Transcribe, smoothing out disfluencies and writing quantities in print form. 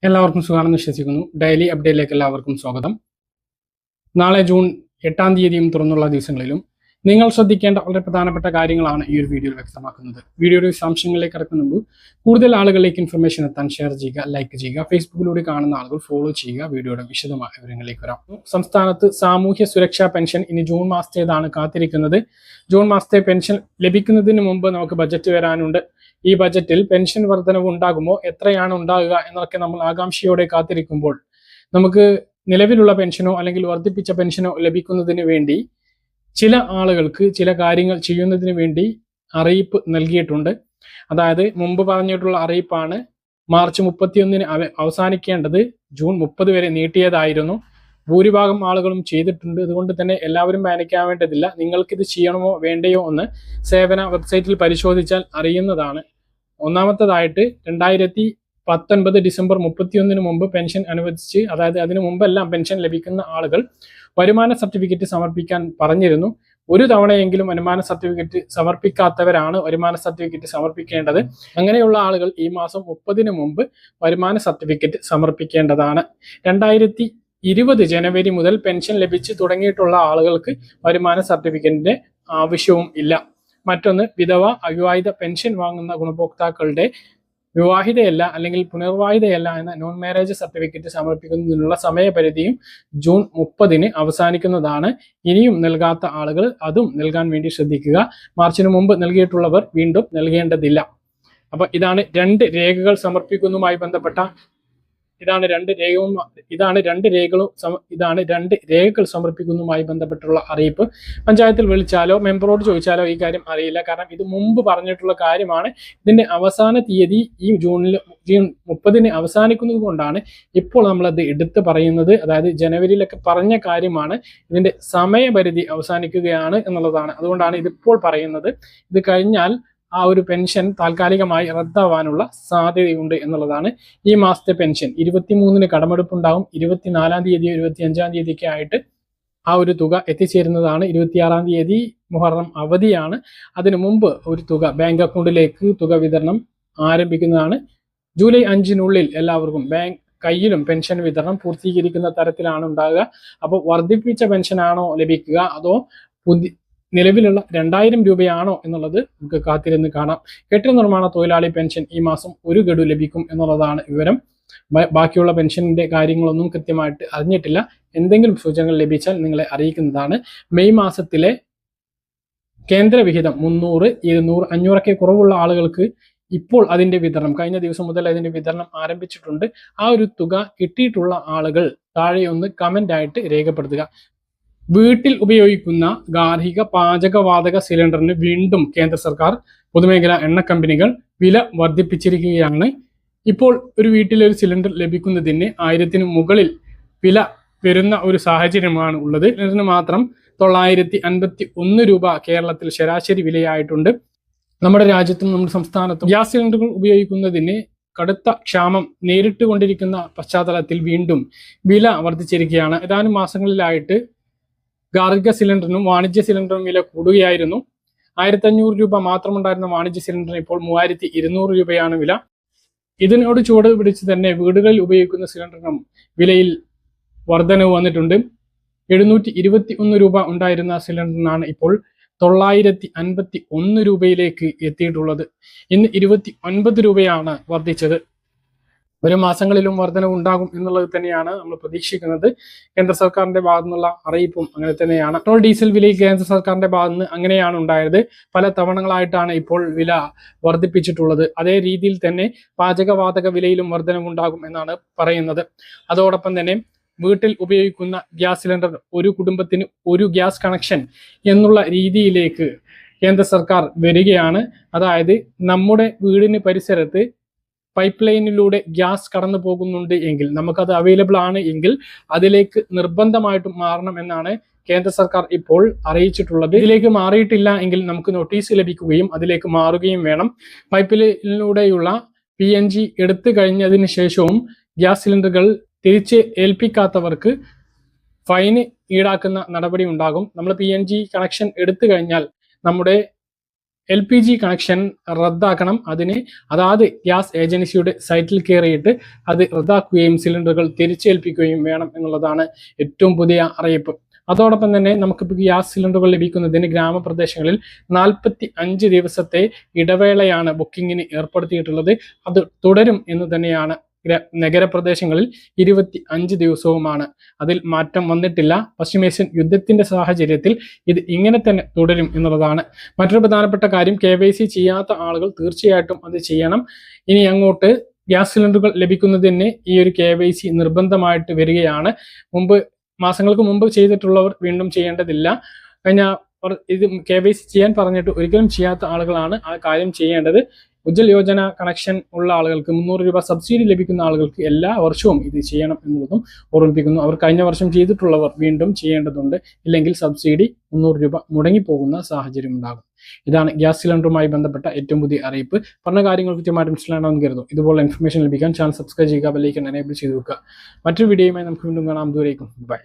എല്ലാവർക്കും സുഖമാണെന്ന് വിശ്വസിക്കുന്നു. ഡെയിലി അപ്ഡേറ്റിലേക്ക് എല്ലാവർക്കും സ്വാഗതം. നാളെ ജൂൺ 8-ാം തീയതിയും തുറന്നുള്ള ദിവസങ്ങളിലും നിങ്ങൾ ശ്രദ്ധിക്കേണ്ട വളരെ പ്രധാനപ്പെട്ട കാര്യങ്ങളാണ് ഈ ഒരു വീഡിയോയിൽ വ്യക്തമാക്കുന്നത്. വീഡിയോയുടെ വിശദാംശങ്ങളിലേക്ക് കടക്കുന്ന മുമ്പ് കൂടുതൽ ആളുകളിലേക്ക് ഇൻഫർമേഷൻ എത്താൻ ഷെയർ ചെയ്യുക, ലൈക്ക് ചെയ്യുക. ഫേസ്ബുക്കിലൂടെ കാണുന്ന ആളുകൾ ഫോളോ ചെയ്യുക. വീഡിയോയുടെ വിശദമായ വിവരങ്ങളിലേക്ക് വരാം. സംസ്ഥാനത്ത് സാമൂഹ്യ സുരക്ഷാ പെൻഷൻ ഇനി ജൂൺ മാസത്തേതാണ് കാത്തിരിക്കുന്നത്. ജൂൺ മാസത്തെ പെൻഷൻ ലഭിക്കുന്നതിന് മുമ്പ് നമുക്ക് ബജറ്റ് വരാനുണ്ട്. ഈ ബജറ്റിൽ പെൻഷൻ വർധനവ് ഉണ്ടാകുമോ, എത്രയാണ് ഉണ്ടാകുക എന്നൊക്കെ നമ്മൾ ആകാംക്ഷയോടെ കാത്തിരിക്കുമ്പോൾ നമുക്ക് നിലവിലുള്ള പെൻഷനോ അല്ലെങ്കിൽ വർദ്ധിപ്പിച്ച പെൻഷനോ ലഭിക്കുന്നതിന് വേണ്ടി ചില ആളുകൾക്ക് ചില കാര്യങ്ങൾ ചെയ്യുന്നതിന് വേണ്ടി അറിയിപ്പ് നൽകിയിട്ടുണ്ട്. അതായത് മുമ്പ് പറഞ്ഞിട്ടുള്ള അറിയിപ്പാണ് മാർച്ച് 31-ന് അവസാനിക്കേണ്ടത് ജൂൺ 30 വരെ നീട്ടിയതായിരുന്നു. ഭൂരിഭാഗം ആളുകളും ചെയ്തിട്ടുണ്ട്. അതുകൊണ്ട് തന്നെ എല്ലാവരും പാനിക്കാവേണ്ടതില്ല. നിങ്ങൾക്കിത് ചെയ്യണമോ വേണ്ടയോ എന്ന് സേവന വെബ്സൈറ്റിൽ പരിശോധിച്ചാൽ അറിയുന്നതാണ്. ഒന്നാമത്തേതായിട്ട് 2019 ഡിസംബർ 31-ന് മുമ്പ് പെൻഷൻ അനുവദിച്ച്, അതായത് അതിനു മുമ്പെല്ലാം പെൻഷൻ ലഭിക്കുന്ന ആളുകൾ വരുമാന സർട്ടിഫിക്കറ്റ് സമർപ്പിക്കാൻ പറഞ്ഞിരുന്നു. ഒരു തവണയെങ്കിലും വരുമാന സർട്ടിഫിക്കറ്റ് സമർപ്പിക്കാത്തവരാണ് വരുമാന സർട്ടിഫിക്കറ്റ് സമർപ്പിക്കേണ്ടത്. അങ്ങനെയുള്ള ആളുകൾ ഈ മാസം 30-ന് മുമ്പ് വരുമാന സർട്ടിഫിക്കറ്റ് സമർപ്പിക്കേണ്ടതാണ്. 2020 ജനുവരി മുതൽ പെൻഷൻ ലഭിച്ചു തുടങ്ങിയിട്ടുള്ള ആളുകൾക്ക് വരുമാന സർട്ടിഫിക്കറ്റിന്റെ ആവശ്യവും ഇല്ല. മറ്റൊന്ന്, വിധവ, അവിവാഹിത പെൻഷൻ വാങ്ങുന്ന ഗുണഭോക്താക്കളുടെ വിവാഹിതയല്ല അല്ലെങ്കിൽ പുനർവിവാഹിതയല്ല എന്ന നോൺ മാരേജ് സർട്ടിഫിക്കറ്റ് സമർപ്പിക്കുന്നതിനുള്ള സമയപരിധിയും ജൂൺ 30-ന് അവസാനിക്കുന്നതാണ്. ഇനിയും നൽകാത്ത ആളുകൾ അതും നൽകാൻ വേണ്ടി ശ്രദ്ധിക്കുക. മാർച്ചിന് മുമ്പ് നൽകിയിട്ടുള്ളവർ വീണ്ടും നൽകേണ്ടതില്ല. അപ്പൊ ഇതാണ് രണ്ട് രേഖകൾ സമർപ്പിക്കുന്നതുമായി ബന്ധപ്പെട്ടുള്ള അറിയിപ്പ്. പഞ്ചായത്തിൽ വിളിച്ചാലോ മെമ്പറോട് ചോദിച്ചാലോ ഈ കാര്യം അറിയില്ല. കാരണം ഇത് മുമ്പ് പറഞ്ഞിട്ടുള്ള കാര്യമാണ്. ഇതിന്റെ അവസാന തീയതി ഈ ജൂൺ 30-ന് അവസാനിക്കുന്നത് കൊണ്ടാണ് ഇപ്പോൾ നമ്മളത് എടുത്തു പറയുന്നത്. അതായത് ജനുവരിയിലൊക്കെ പറഞ്ഞ കാര്യമാണ്. ഇതിന്റെ സമയപരിധി അവസാനിക്കുകയാണ് എന്നുള്ളതാണ്. അതുകൊണ്ടാണ് ഇതിപ്പോൾ പറയുന്നത്. ഇത് കഴിഞ്ഞാൽ ആ ഒരു പെൻഷൻ താൽക്കാലികമായി റദ്ദാവാനുള്ള സാധ്യതയുണ്ട് എന്നുള്ളതാണ്. ഈ മാസത്തെ പെൻഷൻ 23-ന് കടമെടുപ്പുണ്ടാകും. 24-ാം തീയതി 25-ാം തീയതിയൊക്കെ ആയിട്ട് ആ ഒരു തുക എത്തിച്ചേരുന്നതാണ്. 26-ാം തീയതി മുഹറം അവധിയാണ്. അതിനു മുമ്പ് ഒരു തുക ബാങ്ക് അക്കൗണ്ടിലേക്ക് തുക വിതരണം ആരംഭിക്കുന്നതാണ്. ജൂലൈ 5-നുള്ളിൽ എല്ലാവർക്കും ബാങ്ക് കയ്യിലും പെൻഷൻ വിതരണം പൂർത്തീകരിക്കുന്ന തരത്തിലാണ് ഉണ്ടാകുക. അപ്പോൾ വർദ്ധിപ്പിച്ച പെൻഷനാണോ ലഭിക്കുക, അതോ നിലവിലുള്ള 2000 രൂപയാണോ എന്നുള്ളത് നമുക്ക് കാത്തിരുന്ന് കാണാം. കെട്ടിട നിർമ്മാണ തൊഴിലാളി പെൻഷൻ ഈ മാസം ഒരു ഗഡു ലഭിക്കും എന്നുള്ളതാണ് വിവരം. ബാക്കിയുള്ള പെൻഷനിന്റെ കാര്യങ്ങളൊന്നും കൃത്യമായിട്ട് അറിഞ്ഞിട്ടില്ല. എന്തെങ്കിലും സൂചനകൾ ലഭിച്ചാൽ നിങ്ങളെ അറിയിക്കുന്നതാണ്. മെയ് മാസത്തിലെ കേന്ദ്ര വിഹിതം 300, 200, 500 കുറവുള്ള ആളുകൾക്ക് ഇപ്പോൾ അതിന്റെ വിതരണം കഴിഞ്ഞ ദിവസം മുതൽ അതിന്റെ വിതരണം ആരംഭിച്ചിട്ടുണ്ട്. ആ ഒരു തുക കിട്ടിയിട്ടുള്ള ആളുകൾ താഴെ ഒന്ന് കമന്റ് ആയിട്ട് രേഖപ്പെടുത്തുക. വീട്ടിൽ ഉപയോഗിക്കുന്ന ഗാർഹിക പാചകവാതക സിലിണ്ടറിന് വീണ്ടും കേന്ദ്ര സർക്കാർ, പൊതുമേഖലാ എണ്ണ കമ്പനികൾ വില വർദ്ധിപ്പിച്ചിരിക്കുകയാണ്. ഇപ്പോൾ ഒരു വീട്ടിലൊരു സിലിണ്ടർ ലഭിക്കുന്നതിന് 1000-ന് മുകളിൽ വില വരുന്ന ഒരു സാഹചര്യമാണ് ഉള്ളത്. സിലിണ്ടറിന് മാത്രം 951 രൂപ കേരളത്തിൽ ശരാശരി വിലയായിട്ടുണ്ട്. നമ്മുടെ രാജ്യത്തും നമ്മുടെ സംസ്ഥാനത്തും ഗ്യാസ് സിലിണ്ടറുകൾ ഉപയോഗിക്കുന്നതിന് കടുത്ത ക്ഷാമം നേരിട്ടുകൊണ്ടിരിക്കുന്ന പശ്ചാത്തലത്തിൽ വീണ്ടും വില വർദ്ധിച്ചിരിക്കുകയാണ്. ഏതാനും മാസങ്ങളിലായിട്ട് ഗാർഹിക സിലിണ്ടറിനും വാണിജ്യ സിലിണ്ടറിനും വില കൂടുകയായിരുന്നു. 1500 രൂപ മാത്രമുണ്ടായിരുന്ന വാണിജ്യ സിലിണ്ടറിന് ഇപ്പോൾ 3200 രൂപയാണ് വില. ഇതിനോട് ചുവട് പിടിച്ച് തന്നെ വീടുകളിൽ ഉപയോഗിക്കുന്ന സിലിണ്ടറിനും വിലയിൽ വർധനവ് വന്നിട്ടുണ്ട്. 721 രൂപ ഉണ്ടായിരുന്ന സിലിണ്ടറിനാണ് ഇപ്പോൾ 951 രൂപയിലേക്ക് എത്തിയിട്ടുള്ളത്. ഇന്ന് 29 രൂപയാണ് വർദ്ധിച്ചത്. വരും മാസങ്ങളിലും വർധനവ് ഉണ്ടാകും എന്നുള്ളത് തന്നെയാണ് നമ്മൾ പ്രതീക്ഷിക്കുന്നത്. കേന്ദ്ര സർക്കാരിന്റെ ഭാഗത്തു നിന്നുള്ള അറിയിപ്പും അങ്ങനെ തന്നെയാണ്. പെട്രോൾ ഡീസൽ വിലയിൽ കേന്ദ്ര സർക്കാരിന്റെ ഭാഗത്ത് നിന്ന് അങ്ങനെയാണ് ഉണ്ടായത്. പല തവണകളായിട്ടാണ് ഇപ്പോൾ വില വർദ്ധിപ്പിച്ചിട്ടുള്ളത്. അതേ രീതിയിൽ തന്നെ പാചകവാതക വിലയിലും വർധനവ് ഉണ്ടാകും എന്നാണ് പറയുന്നത്. അതോടൊപ്പം തന്നെ വീട്ടിൽ ഉപയോഗിക്കുന്ന ഗ്യാസ് സിലിണ്ടർ, ഒരു കുടുംബത്തിന് ഒരു ഗ്യാസ് കണക്ഷൻ എന്നുള്ള രീതിയിലേക്ക് കേന്ദ്ര സർക്കാർ വരികയാണ്. അതായത് നമ്മുടെ വീടിന് പരിസരത്ത് പൈപ്പ് ലൈനിലൂടെ ഗ്യാസ് കടന്നു പോകുന്നുണ്ട് എങ്കിൽ, നമുക്കത് അവൈലബിൾ ആണ് എങ്കിൽ അതിലേക്ക് നിർബന്ധമായിട്ടും മാറണം എന്നാണ് കേന്ദ്ര സർക്കാർ ഇപ്പോൾ അറിയിച്ചിട്ടുള്ളത്. ഇതിലേക്ക് മാറിയിട്ടില്ല എങ്കിൽ നമുക്ക് നോട്ടീസ് ലഭിക്കുകയും അതിലേക്ക് മാറുകയും വേണം. പൈപ്പ് ലൈനിലൂടെയുള്ള PNG എടുത്തു കഴിഞ്ഞതിന് ശേഷവും ഗ്യാസ് സിലിണ്ടറുകൾ തിരിച്ച് ഏൽപ്പിക്കാത്തവർക്ക് ഫൈന് ഈടാക്കുന്ന നടപടി ഉണ്ടാകും. നമ്മൾ PNG കണക്ഷൻ എടുത്തു കഴിഞ്ഞാൽ നമ്മുടെ LPG കണക്ഷൻ റദ്ദാക്കണം. അതിന് അതാത് ഗ്യാസ് ഏജൻസിയുടെ സൈറ്റിൽ കയറിയിട്ട് അത് റദ്ദാക്കുകയും സിലിണ്ടറുകൾ തിരിച്ചേൽപ്പിക്കുകയും വേണം എന്നുള്ളതാണ് ഏറ്റവും പുതിയ അറിയിപ്പ്. അതോടൊപ്പം തന്നെ നമുക്കിപ്പോൾ ഗ്യാസ് സിലിണ്ടറുകൾ ലഭിക്കുന്നതിന് ഗ്രാമപ്രദേശങ്ങളിൽ 45 ദിവസത്തെ ഇടവേളയാണ് ബുക്കിങ്ങിന് ഏർപ്പെടുത്തിയിട്ടുള്ളത്. അത് തുടരും എന്ന് തന്നെയാണ്. നഗരപ്രദേശങ്ങളിൽ 25 ദിവസവുമാണ്. അതിൽ മാറ്റം വന്നിട്ടില്ല. പശ്ചിമേഷ്യൻ യുദ്ധത്തിന്റെ സാഹചര്യത്തിൽ ഇത് ഇങ്ങനെ തന്നെ തുടരും എന്നുള്ളതാണ്. മറ്റൊരു പ്രധാനപ്പെട്ട കാര്യം, KYC ചെയ്യാത്ത ആളുകൾ തീർച്ചയായിട്ടും അത് ചെയ്യണം. ഇനി അങ്ങോട്ട് ഗ്യാസ് സിലിണ്ടറുകൾ ലഭിക്കുന്നതിന് ഈ ഒരു KYC നിർബന്ധമായിട്ട് വരികയാണ്. മാസങ്ങൾക്ക് മുമ്പ് ചെയ്തിട്ടുള്ളവർ വീണ്ടും ചെയ്യേണ്ടതില്ല. ഇത് KYC ചെയ്യാൻ പറഞ്ഞിട്ട് ഒരിക്കലും ചെയ്യാത്ത ആളുകളാണ് ആ കാര്യം ചെയ്യേണ്ടത്. ഉജ്ജൽ യോജന കണക്ഷൻ ഉള്ള ആളുകൾക്ക് 300 രൂപ സബ്സിഡി ലഭിക്കുന്ന ആളുകൾക്ക് എല്ലാ വർഷവും ഇത് ചെയ്യണം എന്നുള്ളതും ഓർമ്മിപ്പിക്കുന്നു. അവർ കഴിഞ്ഞ വർഷം ചെയ്തിട്ടുള്ളവർ വീണ്ടും ചെയ്യേണ്ടതുണ്ട്. ഇല്ലെങ്കിൽ സബ്സിഡി 300 രൂപ മുടങ്ങിപ്പോകുന്ന സാഹചര്യം ഉണ്ടാകും. ഇതാണ് ഗ്യാസ് സിലിണ്ടറുമായി ബന്ധപ്പെട്ട ഏറ്റവും പുതിയ അറിയിപ്പ്. പറഞ്ഞ കാര്യങ്ങൾ കൃത്യമായിട്ട് മനസ്സിലാണെന്ന് കരുതുന്നു. ഇതുപോലെ ഇൻഫർമേഷൻ ലഭിക്കാൻ ചാനൽ സബ്സ്ക്രൈബ് ചെയ്യുക, ബെൽ ഐക്കൺ എനേബിൾ ചെയ്ത് വെക്കുക. മറ്റൊരു വീഡിയോയുമായി നമുക്ക് വീണ്ടും കാണാം. ദൂരേക്കും ബൈ.